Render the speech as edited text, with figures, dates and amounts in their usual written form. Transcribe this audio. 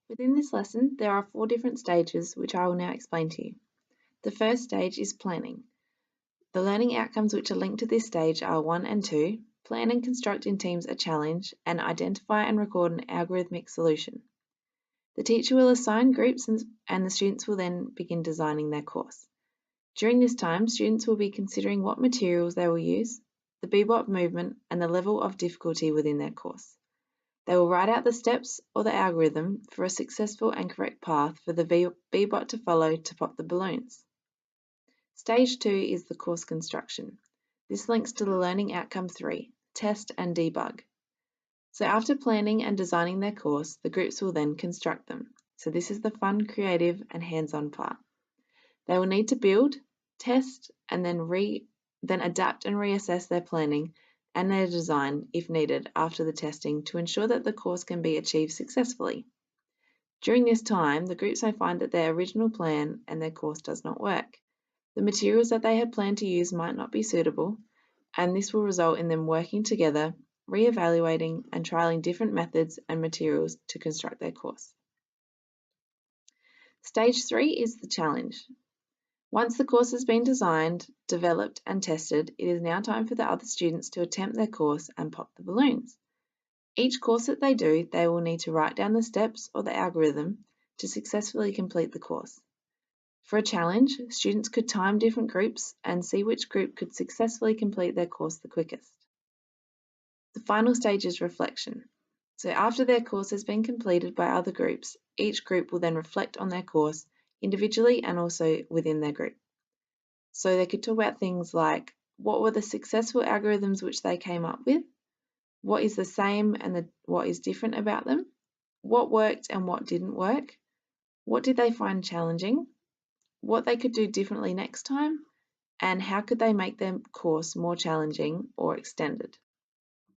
Within this lesson, there are 4 different stages which I will now explain to you. The first stage is planning. The learning outcomes which are linked to this stage are 1 and 2, plan and construct in teams a challenge, and identify and record an algorithmic solution. The teacher will assign groups and the students will then begin designing their course. During this time, students will be considering what materials they will use, the bebop movement, and the level of difficulty within their course. They will write out the steps or the algorithm for a successful and correct path for the bebot to follow to pop the balloons. Stage 2 is the course construction. This links to the learning outcome 3, test and debug. So after planning and designing their course, the groups will then construct them. So this is the fun, creative, and hands-on part. They will need to build, test, and then adapt and reassess their planning and their design if needed after the testing to ensure that the course can be achieved successfully. During this time, the groups may find that their original plan and their course does not work. The materials that they had planned to use might not be suitable, and this will result in them working together, re-evaluating and trialling different methods and materials to construct their course. Stage 3 is the challenge. Once the course has been designed, developed and tested, it is now time for the other students to attempt their course and pop the balloons. Each course that they do, they will need to write down the steps or the algorithm to successfully complete the course. For a challenge, students could time different groups and see which group could successfully complete their course the quickest. The final stage is reflection. So after their course has been completed by other groups, each group will then reflect on their course individually and also within their group. So they could talk about things like what were the successful algorithms which they came up with, what is the same and what is different about them, what worked and what didn't work, what did they find challenging, what they could do differently next time, and how could they make their course more challenging or extended.